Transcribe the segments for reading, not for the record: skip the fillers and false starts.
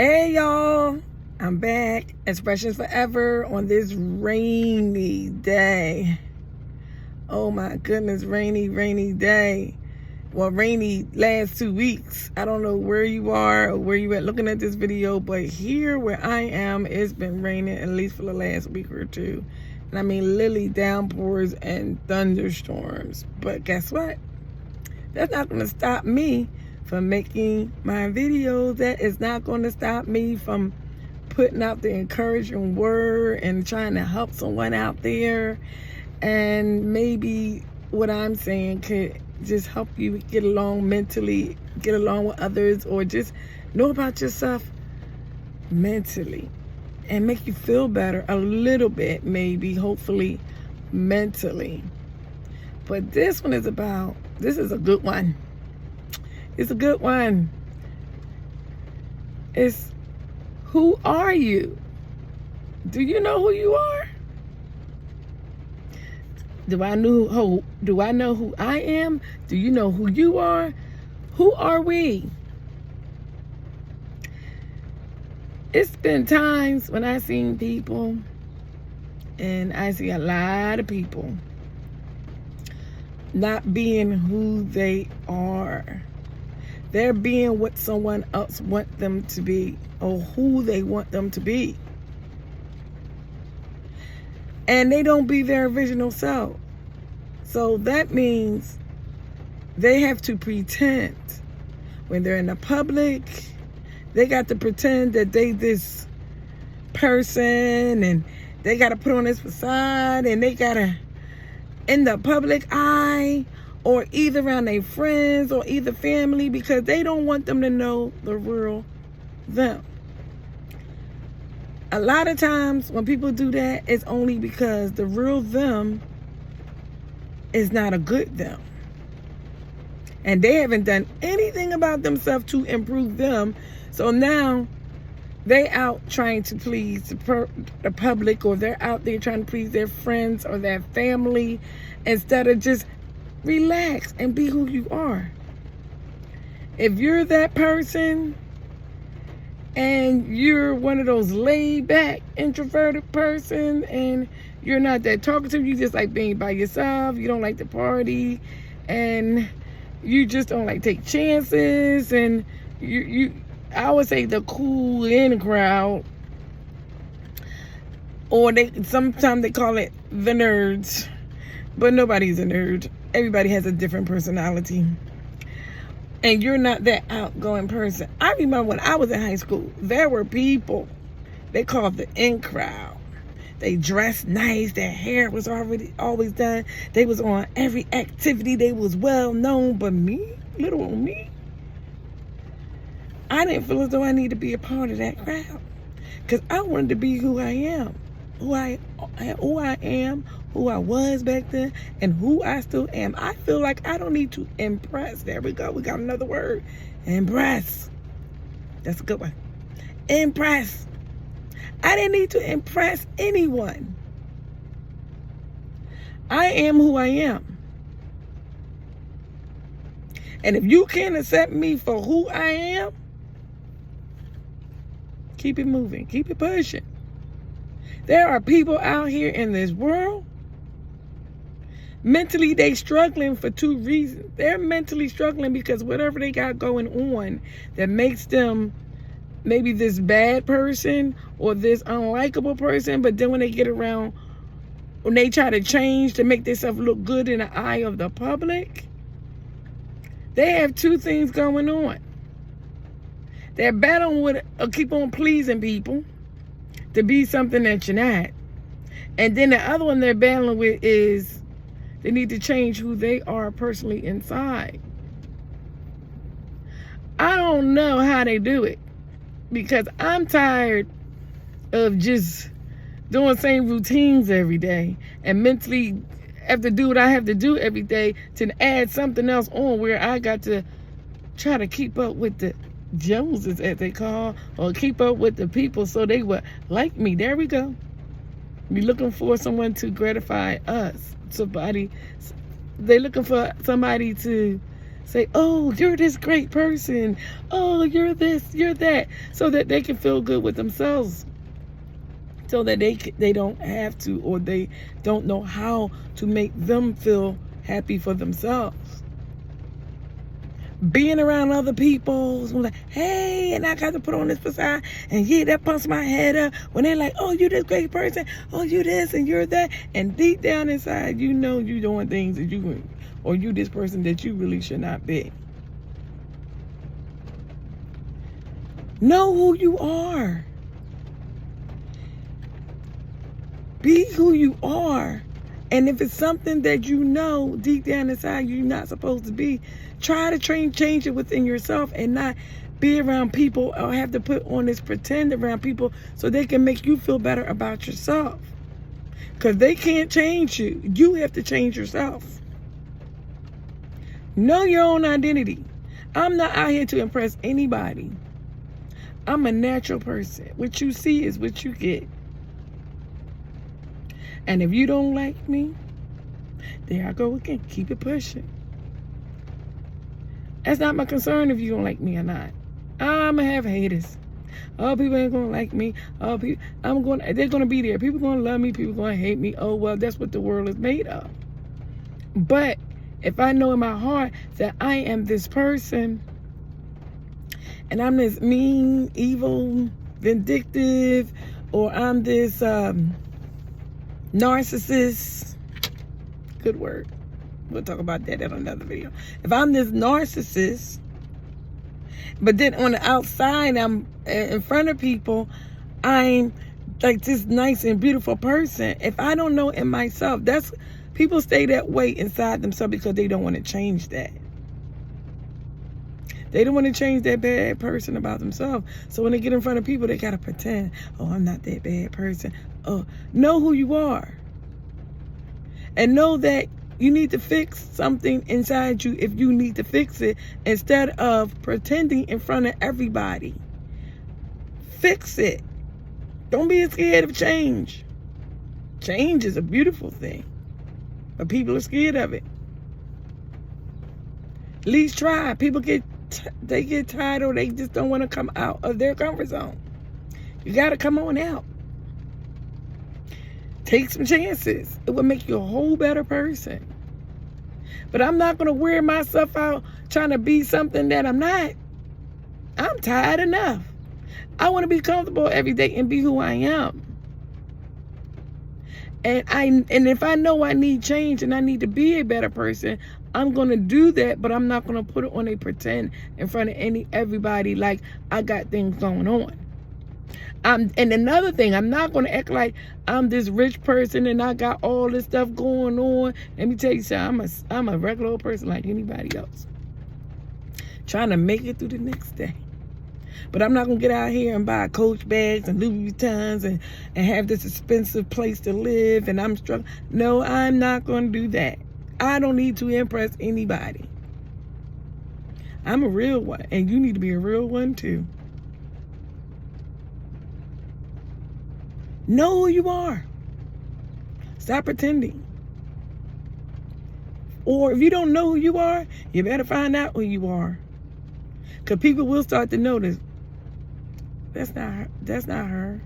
Hey y'all, I'm back. Expressions Forever on this rainy day. Oh my goodness, rainy day. Well, rainy last 2 weeks. I don't know where you are or where you at looking at this video, but here where I am, it's been raining at least for the last week or two. And I mean literally downpours and thunderstorms. But guess what? That's not going to stop me from making my videos. That is not going to stop me from putting out the encouraging word and trying to help someone out there. And maybe what I'm saying could just help you get along mentally, get along with others, or just know about yourself mentally and make you feel better a little bit, maybe, hopefully, mentally. But this one is about, this is a good one. It's a good one. It's, who are you? Do you know who you are? Do I know who I am? Do you know who you are? Who are we? It's been times when I've seen people, and I see a lot of people not being who they are. They're being what someone else wants them to be, or who they want them to be. And they don't be their original self. So that means they have to pretend. When they're in the public, they got to pretend that they this person, and they got to put on this facade, and they got to, in the public eye, or either around their friends or either family, because they don't want them to know the real them. A lot of times when people do that, it's only because the real them is not a good them. And they haven't done anything about themselves to improve them. So now they out trying to please the public, or they're out there trying to please their friends or their family, instead of just relax and be who you are. If you're that person and you're one of those laid back introverted person, and you're not that talkative, you just like being by yourself, you don't like to party, and you just don't like take chances, and I would say the cool in crowd, or sometimes they call it the nerds, but nobody's a nerd. Everybody has a different personality. And you're not that outgoing person. I remember when I was in high school, there were people they called the in crowd. They dressed nice. Their hair was always done. They was on every activity. They was well known. But me, little old me, I didn't feel as though I needed to be a part of that crowd. Because I wanted to be who I am. Who I am, who I was back then, and who I still am. I feel like I don't need to impress. There we go. We got another word. Impress. That's a good one. Impress. I didn't need to impress anyone. I am who I am. And if you can't accept me for who I am, keep it moving. Keep it pushing. There are people out here in this world, mentally they struggling for two reasons. They're mentally struggling because whatever they got going on that makes them maybe this bad person or this unlikable person, but then when they get around, when they try to change to make themselves look good in the eye of the public, they have two things going on. They're battling with keep on pleasing people to be something that you're not. And then the other one they're battling with is they need to change who they are personally inside. I don't know how they do it, because I'm tired of just doing the same routines every day and mentally have to do what I have to do every day to add something else on, where I got to try to keep up with the Joneses, as they call, or keep up with the people so they would like me. There we go. Be looking for someone to gratify us. They're looking for somebody to Say, oh, you're this great person. Oh, you're this, you're that. So that they can feel good with themselves. So that they don't have to, or they don't know how to make them feel happy for themselves. Being around other people, like, hey, and I got to put on this facade, and yeah, that pumps my head up. When they're like, oh, you're this great person, oh, you this and you're that, and deep down inside, you know you're doing things that or you this person that you really should not be. Know who you are. Be who you are. And if it's something that you know deep down inside you're not supposed to be, try to change it within yourself and not be around people or have to put on this pretend around people so they can make you feel better about yourself. Because they can't change you. You have to change yourself. Know your own identity. I'm not out here to impress anybody. I'm a natural person. What you see is what you get. And if you don't like me, there I go again. Keep it pushing. That's not my concern if you don't like me or not. I'm going to have haters. Oh, people ain't going to like me. Oh, they're going to be there. People going to love me. People going to hate me. Oh, well, that's what the world is made of. But if I know in my heart that I am this person, and I'm this mean, evil, vindictive, or I'm this narcissist, good word. We'll talk about that in another video. If I'm this narcissist, but then on the outside, I'm in front of people, I'm like this nice and beautiful person. If I don't know in myself, people stay that way inside themselves because they don't want to change that. They don't want to change that bad person about themselves. So when they get in front of people, they got to pretend, oh, I'm not that bad person. Oh, know who you are. And know that you need to fix something inside you if you need to fix it, instead of pretending in front of everybody. Fix it. Don't be scared of change. Change is a beautiful thing, but people are scared of it. At least try. People they get tired, or they just don't want to come out of their comfort zone. You got to come on out. Take some chances. It will make you a whole better person. But I'm not going to wear myself out trying to be something that I'm not. I'm tired enough. I want to be comfortable every day and be who I am. And if I know I need change and I need to be a better person, I'm going to do that, but I'm not going to put it on a pretend in front of everybody like I got things going on. And another thing, I'm not going to act like I'm this rich person and I got all this stuff going on. Let me tell you something, I'm a regular old person like anybody else, trying to make it through the next day. But I'm not going to get out here and buy Coach bags and Louis Vuittons and have this expensive place to live and I'm struggling. No, I'm not going to do that. I don't need to impress anybody. I'm a real one, and you need to be a real one too. Know who you are. Stop pretending. Or if you don't know who you are, you better find out who you are. Because people will start to notice, that's not her. That's not her.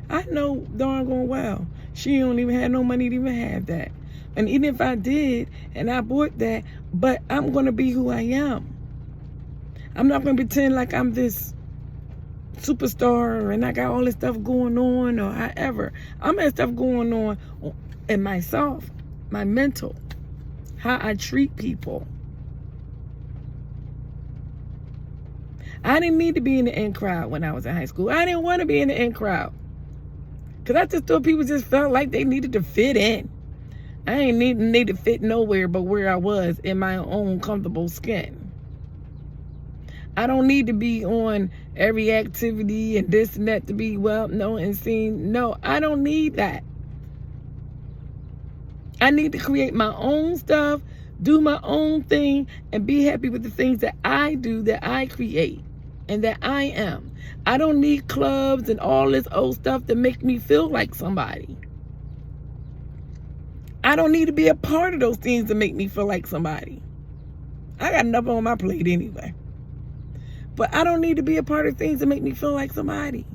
I know darn going well, she don't even have no money to even have that. And even if I did, and I bought that, but I'm going to be who I am. I'm not going to pretend like I'm this superstar and I got all this stuff going on or however. I'm have stuff going on in myself, my mental, how I treat people. I didn't need to be in the in crowd when I was in high school. I didn't want to be in the in crowd. Because I just thought people just felt like they needed to fit in. I ain't need to fit nowhere but where I was in my own comfortable skin. I don't need to be on every activity and this and that to be well known and seen. No, I don't need that. I need to create my own stuff, do my own thing, and be happy with the things that I do, that I create, and that I am. I don't need clubs and all this old stuff to make me feel like somebody. I don't need to be a part of those things to make me feel like somebody. I got enough on my plate anyway. But I don't need to be a part of things that make me feel like somebody.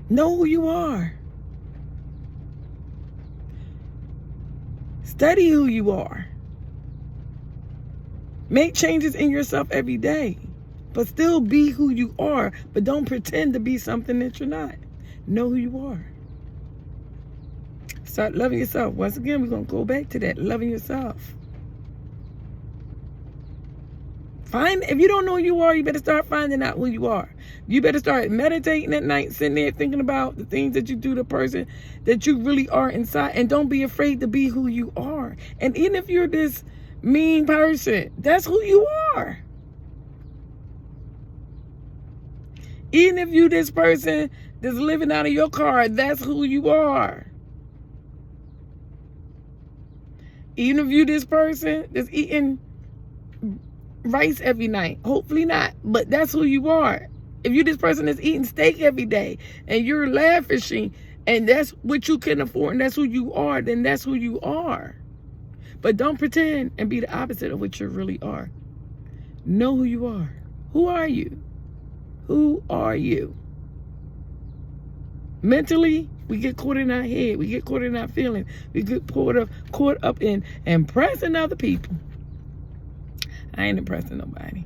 Know who you are. Study who you are. Make changes in yourself every day. But still be who you are. But don't pretend to be something that you're not. Know who you are. Start loving yourself. Once again, we're going to go back to that. Loving yourself. If you don't know who you are, you better start finding out who you are. You better start meditating at night, sitting there thinking about the things that you do, the person that you really are inside. And don't be afraid to be who you are. And even if you're this mean person, that's who you are. Even if you this person that's living out of your car, that's who you are. Even if you this person that's eating rice every night, hopefully not, but that's who you are. If you this person that's eating steak every day and you're lavishing and that's what you can afford and that's who you are, then that's who you are. But don't pretend and be the opposite of what you really are. Know who you are. Who are you? Who are you? Mentally, we get caught in our head. We get caught in our feelings. We get caught up in impressing other people. I ain't impressing nobody.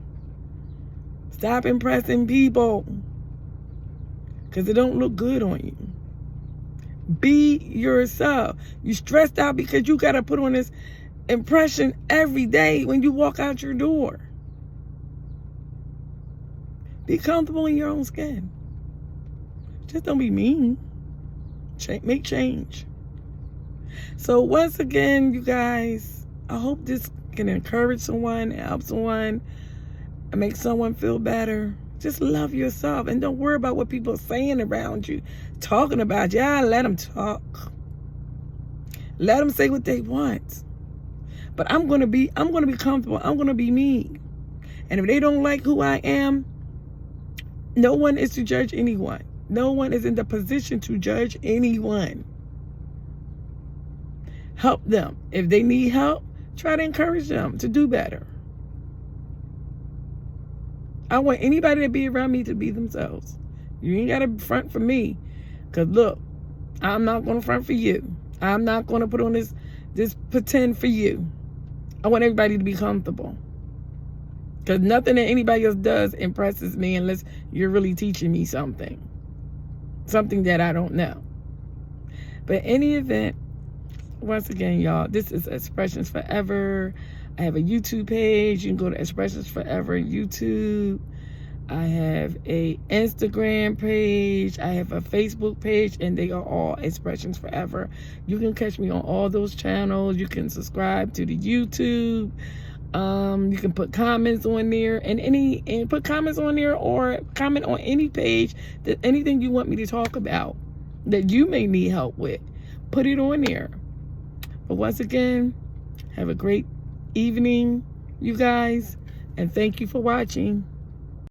Stop impressing people. Because it don't look good on you. Be yourself. You stressed out because you got to put on this impression every day when you walk out your door. Be comfortable in your own skin. Just don't be mean. Make change. So once again, you guys, I hope this can encourage someone, help someone, and make someone feel better. Just love yourself and don't worry about what people are saying around you, talking about you. Yeah, let them talk. Let them say what they want. But I'm gonna be comfortable. I'm gonna be me. And if they don't like who I am, no one is to judge anyone. No one is in the position to judge anyone. Help them. If they need help, try to encourage them to do better. I want anybody to be around me to be themselves. You ain't got to front for me. Because look, I'm not going to front for you. I'm not going to put on this pretend for you. I want everybody to be comfortable. Because nothing that anybody else does impresses me unless you're really teaching me something. Something that I don't know. But in any event, once again, y'all, this is Expressions Forever. I have a YouTube page. You can go to Expressions Forever YouTube. I have a Instagram page. I have a Facebook page, and they are all Expressions Forever. You can catch me on all those channels. You can subscribe to the YouTube. You can put comments on there and put comments on there or comment on any page that anything you want me to talk about that you may need help with. Put it on there. But once again, have a great evening, you guys, and thank you for watching.